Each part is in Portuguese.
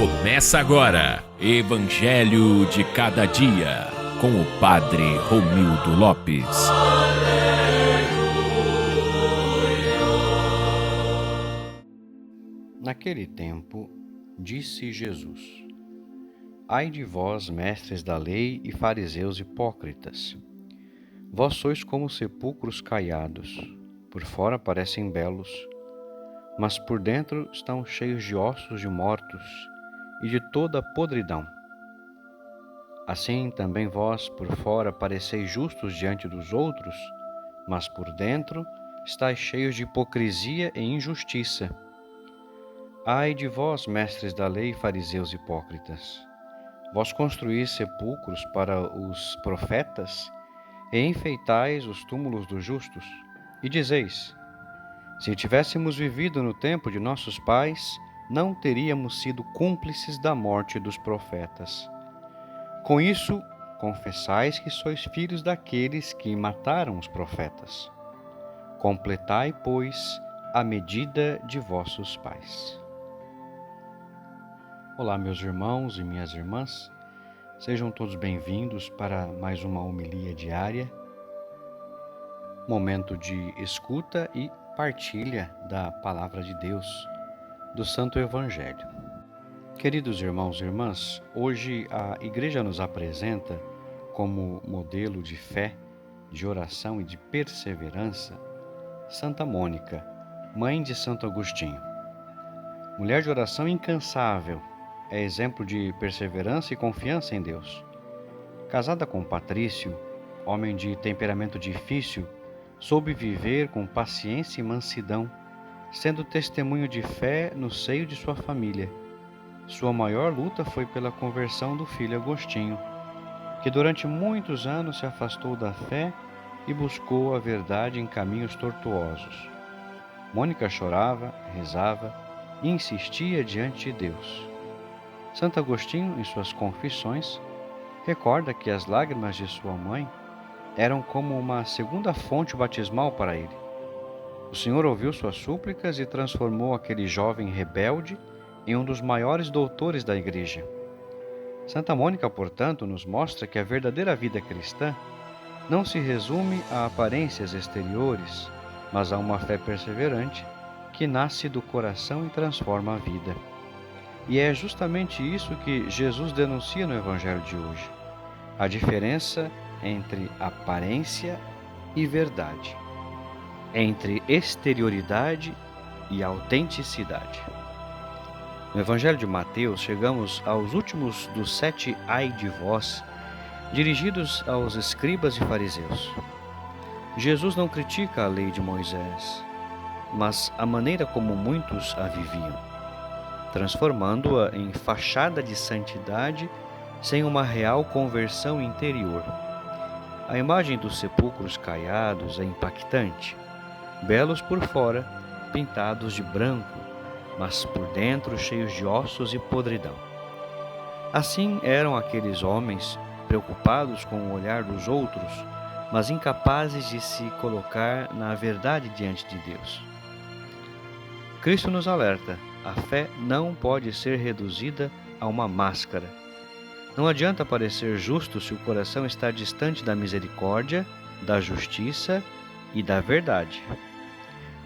Começa agora, Evangelho de Cada Dia, com o Padre Romildo Lopes. Naquele tempo, disse Jesus: Ai de vós, mestres da lei e fariseus hipócritas! Vós sois como sepulcros caiados, por fora parecem belos, mas por dentro estão cheios de ossos de mortos e de toda a podridão. Assim também vós, por fora, pareceis justos diante dos outros, mas por dentro estáis cheios de hipocrisia e injustiça. Ai de vós, mestres da lei e fariseus hipócritas! Vós construís sepulcros para os profetas e enfeitais os túmulos dos justos, e dizeis: se tivéssemos vivido no tempo de nossos pais, não teríamos sido cúmplices da morte dos profetas. Com isso, confessais que sois filhos daqueles que mataram os profetas. Completai, pois, a medida de vossos pais. Olá, meus irmãos e minhas irmãs, sejam todos bem-vindos para mais uma homilia diária, momento de escuta e partilha da Palavra de Deus, do Santo Evangelho. Queridos irmãos e irmãs, hoje a Igreja nos apresenta como modelo de fé, de oração e de perseverança Santa Mônica, mãe de Santo Agostinho. Mulher de oração incansável, é exemplo de perseverança e confiança em Deus. Casada com Patrício, homem de temperamento difícil, soube viver com paciência e mansidão, sendo testemunho de fé no seio de sua família. Sua maior luta foi pela conversão do filho Agostinho, que durante muitos anos se afastou da fé e buscou a verdade em caminhos tortuosos. Mônica chorava, rezava e insistia diante de Deus. Santo Agostinho, em suas Confissões, recorda que as lágrimas de sua mãe eram como uma segunda fonte batismal para ele. O Senhor ouviu suas súplicas e transformou aquele jovem rebelde em um dos maiores doutores da Igreja. Santa Mônica, portanto, nos mostra que a verdadeira vida cristã não se resume a aparências exteriores, mas a uma fé perseverante que nasce do coração e transforma a vida. E é justamente isso que Jesus denuncia no Evangelho de hoje: a diferença entre aparência e verdade, entre exterioridade e autenticidade. No Evangelho de Mateus, chegamos aos últimos dos 7 ai de vós, dirigidos aos escribas e fariseus. Jesus não critica a lei de Moisés, mas a maneira como muitos a viviam, transformando-a em fachada de santidade sem uma real conversão interior. A imagem dos sepulcros caiados é impactante, belos por fora, pintados de branco, mas por dentro cheios de ossos e podridão. Assim eram aqueles homens, preocupados com o olhar dos outros, mas incapazes de se colocar na verdade diante de Deus. Cristo nos alerta: a fé não pode ser reduzida a uma máscara. Não adianta parecer justo se o coração está distante da misericórdia, da justiça e da verdade.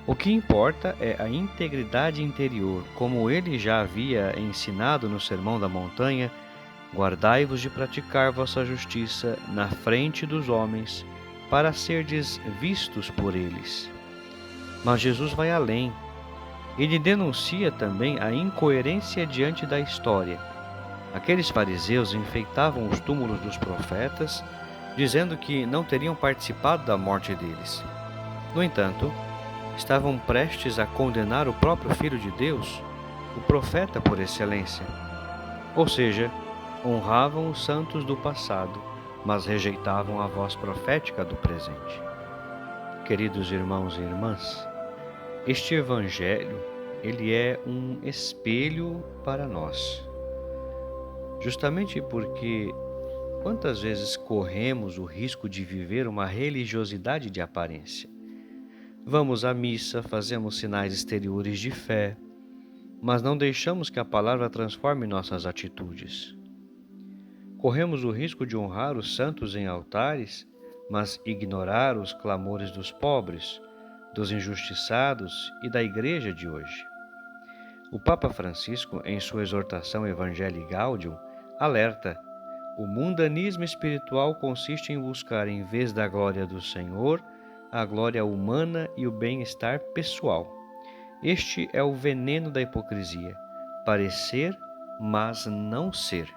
O que importa é a integridade interior, como ele já havia ensinado no Sermão da Montanha: guardai-vos de praticar vossa justiça na frente dos homens, para serdes vistos por eles. Mas Jesus vai além. Ele denuncia também a incoerência diante da história. Aqueles fariseus enfeitavam os túmulos dos profetas, dizendo que não teriam participado da morte deles. No entanto, estavam prestes a condenar o próprio Filho de Deus, o profeta por excelência. Ou seja, honravam os santos do passado, mas rejeitavam a voz profética do presente. Queridos irmãos e irmãs, este Evangelho, ele é um espelho para nós. Justamente porque quantas vezes corremos o risco de viver uma religiosidade de aparência? Vamos à missa, fazemos sinais exteriores de fé, mas não deixamos que a palavra transforme nossas atitudes. Corremos o risco de honrar os santos em altares, mas ignorar os clamores dos pobres, dos injustiçados e da Igreja de hoje. O Papa Francisco, em sua exortação Evangelii Gaudium, alerta: o mundanismo espiritual consiste em buscar, em vez da glória do Senhor, a glória humana e o bem-estar pessoal. Este é o veneno da hipocrisia: parecer, mas não ser.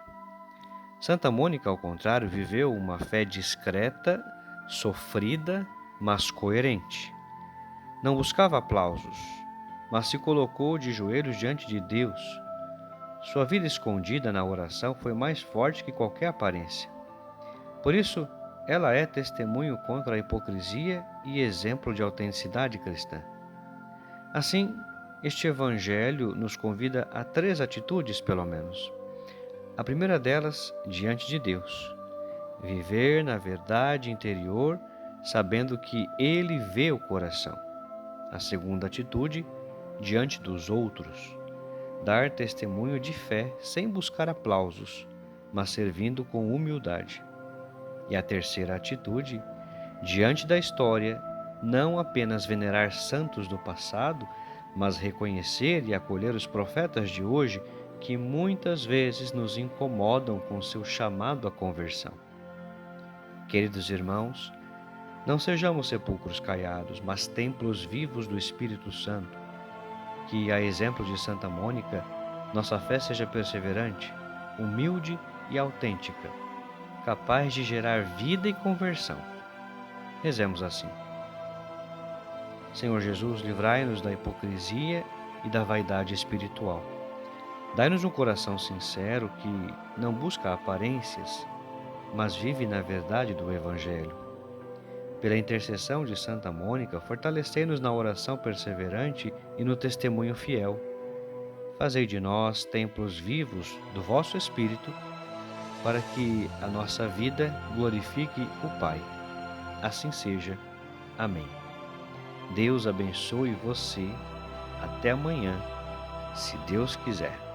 Santa Mônica, ao contrário, viveu uma fé discreta, sofrida, mas coerente. Não buscava aplausos, mas se colocou de joelhos diante de Deus. Sua vida escondida na oração foi mais forte que qualquer aparência. Por isso, ela é testemunho contra a hipocrisia e exemplo de autenticidade cristã. Assim, este Evangelho nos convida a 3 atitudes, pelo menos. A primeira delas, diante de Deus. Viver na verdade interior, sabendo que Ele vê o coração. A segunda atitude, diante dos outros. Dar testemunho de fé sem buscar aplausos, mas servindo com humildade. E a terceira atitude, diante da história, não apenas venerar santos do passado, mas reconhecer e acolher os profetas de hoje que muitas vezes nos incomodam com seu chamado à conversão. Queridos irmãos, não sejamos sepulcros caiados, mas templos vivos do Espírito Santo. Que, a exemplo de Santa Mônica, nossa fé seja perseverante, humilde e autêntica, capaz de gerar vida e conversão. Rezemos assim. Senhor Jesus, livrai-nos da hipocrisia e da vaidade espiritual. Dai-nos um coração sincero que não busca aparências, mas vive na verdade do Evangelho. Pela intercessão de Santa Mônica, fortalecei-nos na oração perseverante e no testemunho fiel. Fazei de nós templos vivos do vosso Espírito, para que a nossa vida glorifique o Pai. Assim seja. Amém. Deus abençoe você. Até amanhã, se Deus quiser.